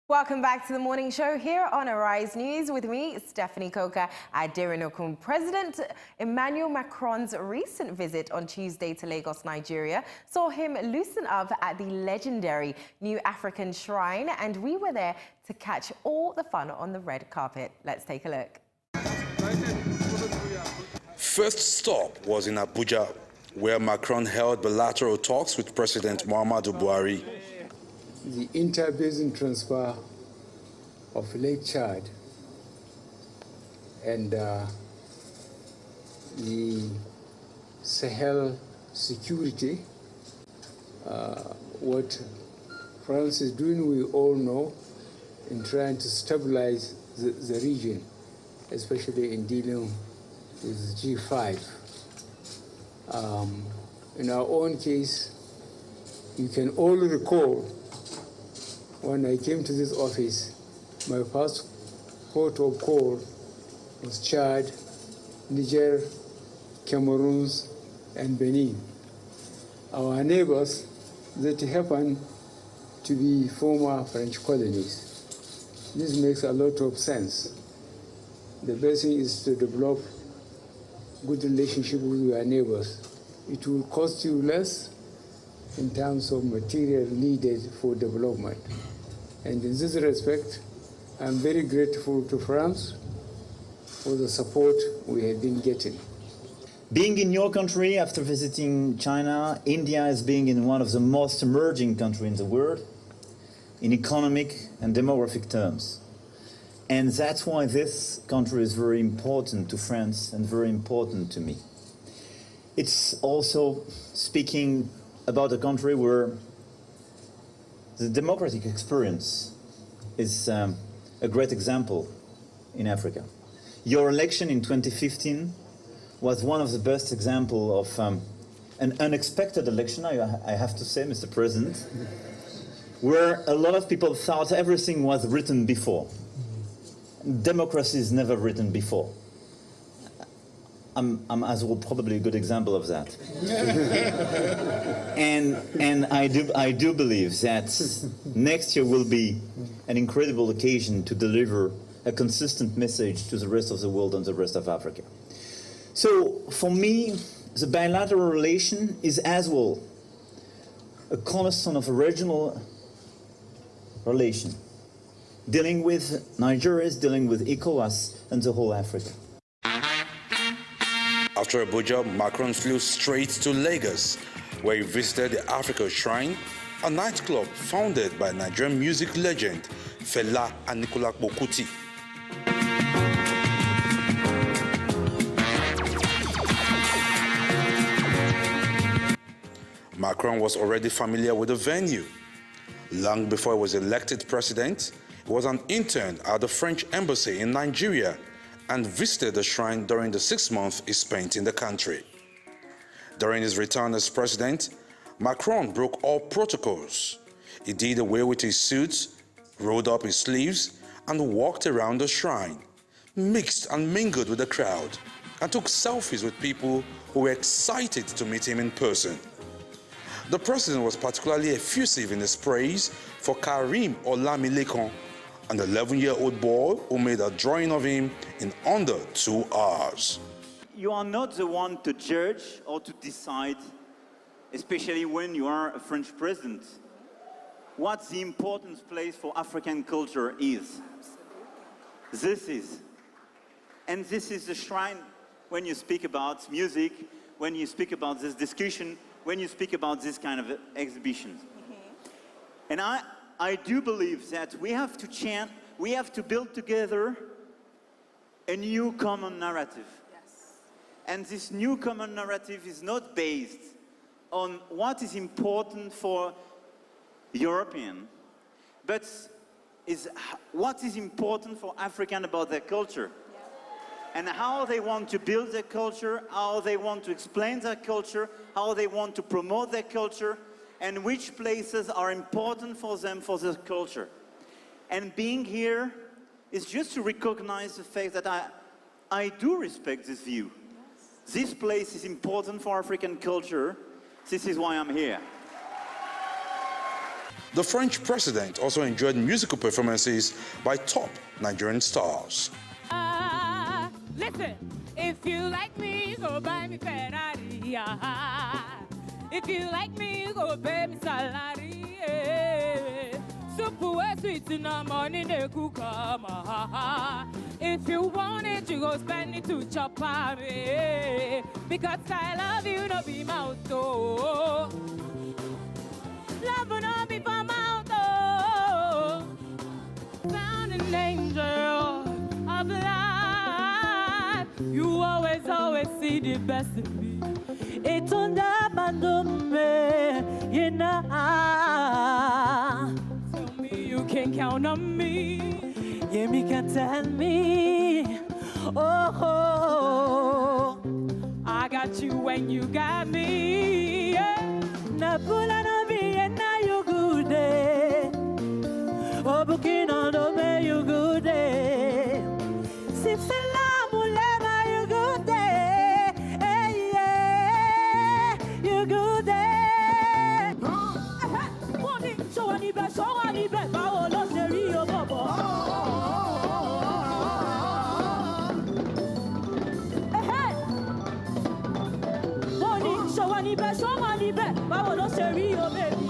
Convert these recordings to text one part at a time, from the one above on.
Welcome back to the morning show here on Arise News with me, Stephanie Coker. President Emmanuel Macron's recent visit on Tuesday to Lagos, Nigeria, saw him loosen up at the legendary New African Shrine, and we were there to catch all the fun on the red carpet. Let's take a look. First stop was in Abuja, where Macron held bilateral talks with President Muhammadu Buhari. The inter-basin transfer of Lake Chad and the Sahel security, what France is doing, we all know, in trying to stabilize the region, especially in dealing with G5. In our own case, you can all recall when I came to this office, my first port of call was Chad, Niger, Cameroon, and Benin. Our neighbors that happen to be former French colonies. This makes a lot of sense. The best thing is to develop good relationship with your neighbors. It will cost you less in terms of material needed for development. And in this respect, I'm very grateful to France for the support we have been getting. Being in your country after visiting China, India is being in one of the most emerging countries in the world in economic and demographic terms. And that's why this country is very important to France and very important to me. It's also speaking about a country where the democratic experience is a great example in Africa. Your election in 2015 was one of the best examples of an unexpected election, I have to say, Mr. President, where a lot of people thought everything was written before. Democracy is never written before. I'm as well probably a good example of that. and I do believe that next year will be an incredible occasion to deliver a consistent message to the rest of the world and the rest of Africa. So for me, the bilateral relation is as well a cornerstone of a regional relation, dealing with Nigeria, dealing with ECOWAS and the whole Africa. After Abuja, Macron flew straight to Lagos, where he visited the Africa Shrine, a nightclub founded by Nigerian music legend Fela Anikulapo Kuti. Macron was already familiar with the venue. Long before he was elected president, he was an intern at the French embassy in Nigeria and visited the shrine during the 6 months he spent in the country. During his return as president, Macron broke all protocols. He did away with his suits, rolled up his sleeves, and walked around the shrine, mixed and mingled with the crowd, and took selfies with people who were excited to meet him in person. The president was particularly effusive in his praise for Karim Olamilekan, an 11-year-old boy who made a drawing of him in under 2 hours. You are not the one to judge or to decide, especially when you are a French president, what the important place for African culture is. This is. And this is the shrine when you speak about music, when you speak about this discussion, when you speak about this kind of exhibitions. And I do believe that we have to build together a new common narrative. Yes. And this new common narrative is not based on what is important for European, but is what is important for African about their culture. And how they want to build their culture, how they want to explain their culture, how they want to promote their culture, and which places are important for them for their culture. And being here is just to recognize the fact that I do respect this view. Yes. This place is important for African culture. This is why I'm here. The French president also enjoyed musical performances by top Nigerian stars. Listen, if you like me, go buy me Ferrari. If you like me, go pay me salary. Super sweet in the morning, they cook. If you want it, you go spend it to chop. Because I love you, no be mouth. Love will not be for mouth. Found an angel of life. You always see the best in me. It's on the you know. Tell me you can count on me. Yeah, me can tell me. Oh, I got you when you got me. Na pula no be na you good day. Oh, booking on the way you good day. Sipsela mulema you good day. Hey, yeah, you good day. Morning, show any best, Bawo lo seri o bobo. Morning, show any best, Bawo lo seri o baby.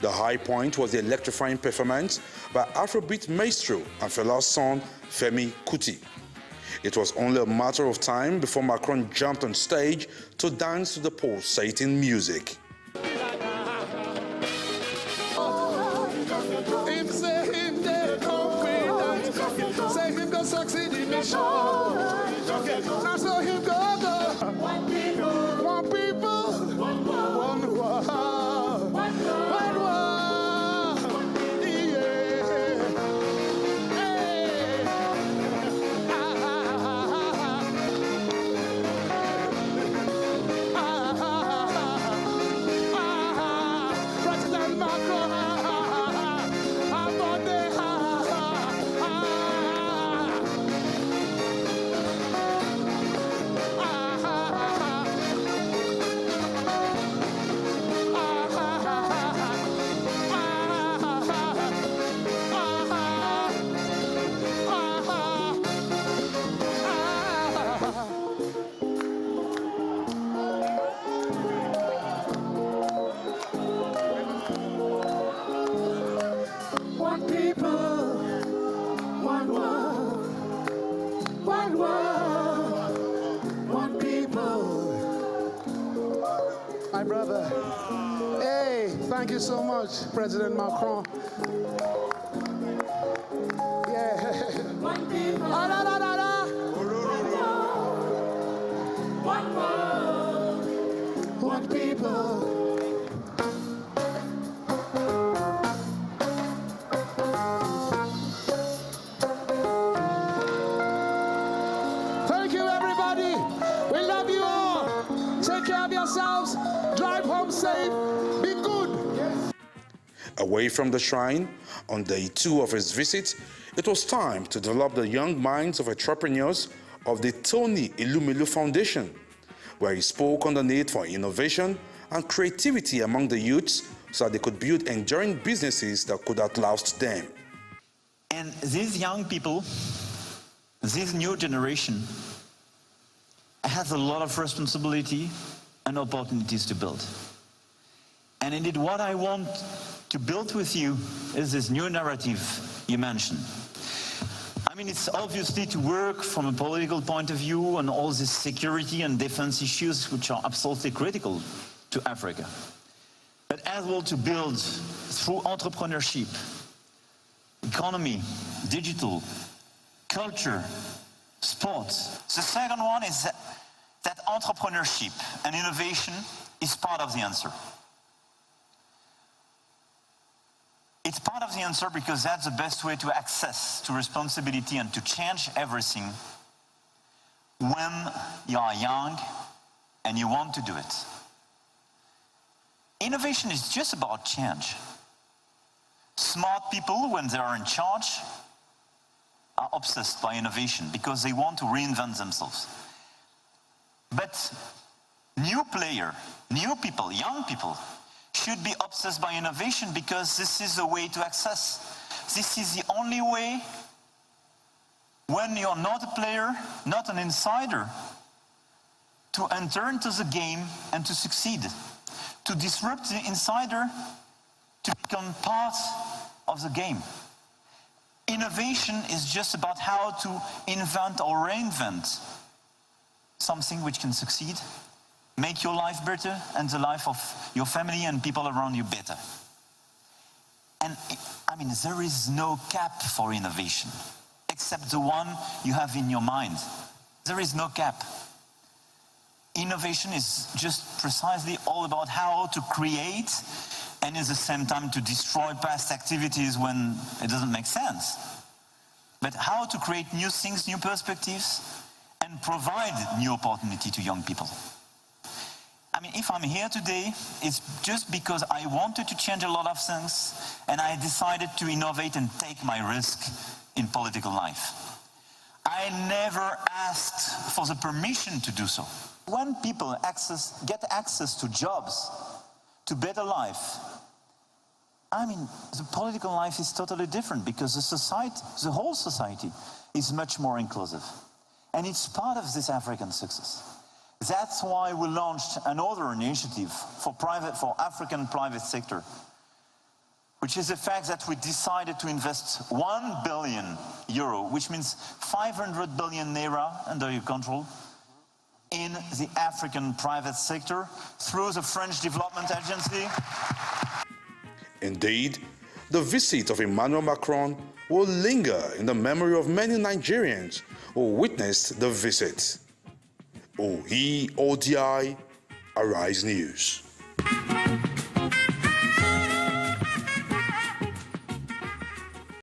The high point was the electrifying performance by Afrobeat maestro and Fela's son, Femi Kuti. It was only a matter of time before Macron jumped on stage to dance to the pulsating music. My brother. Hey, thank you so much, President Macron. Yeah. One people. Ah, da, da, da, da. One world. One people. Thank you, everybody. Away from the shrine, on day 2 of his visit, it was time to develop the young minds of entrepreneurs of the Tony Elumelu Foundation, where he spoke on the need for innovation and creativity among the youths so that they could build enduring businesses that could outlast them. And these young people, this new generation, has a lot of responsibility and opportunities to build. And indeed, what I want to build with you is this new narrative you mentioned. I mean, it's obviously to work from a political point of view on all these security and defense issues which are absolutely critical to Africa. But as well to build through entrepreneurship, economy, digital, culture, sports. The second one is that entrepreneurship and innovation is part of the answer. It's part of the answer because that's the best way to access to responsibility and to change everything when you are young and you want to do it. Innovation is just about change. Smart people, when they are in charge, are obsessed by innovation because they want to reinvent themselves. But new player, new people, young people, should be obsessed by innovation because this is the way to access. This is the only way when you're not a player, not an insider, to enter into the game and to succeed. To disrupt the insider, to become part of the game. Innovation is just about how to invent or reinvent something which can succeed, make your life better and the life of your family and people around you better. And I mean, there is no cap for innovation, except the one you have in your mind. There is no cap. Innovation is just precisely all about how to create and at the same time to destroy past activities when it doesn't make sense. But how to create new things, new perspectives, and provide new opportunity to young people. I mean, if I'm here today, it's just because I wanted to change a lot of things and I decided to innovate and take my risk in political life. I never asked for the permission to do so. When people get access to jobs, to better life, I mean, the political life is totally different because the whole society is much more inclusive. And it's part of this African success. That's why we launched another initiative for African private sector, which is the fact that we decided to invest €1 billion, which means 500 billion naira under your control, in the African private sector through the French Development Agency. Indeed, the visit of Emmanuel Macron will linger in the memory of many Nigerians who witnessed the visit. OEODI, Arise News.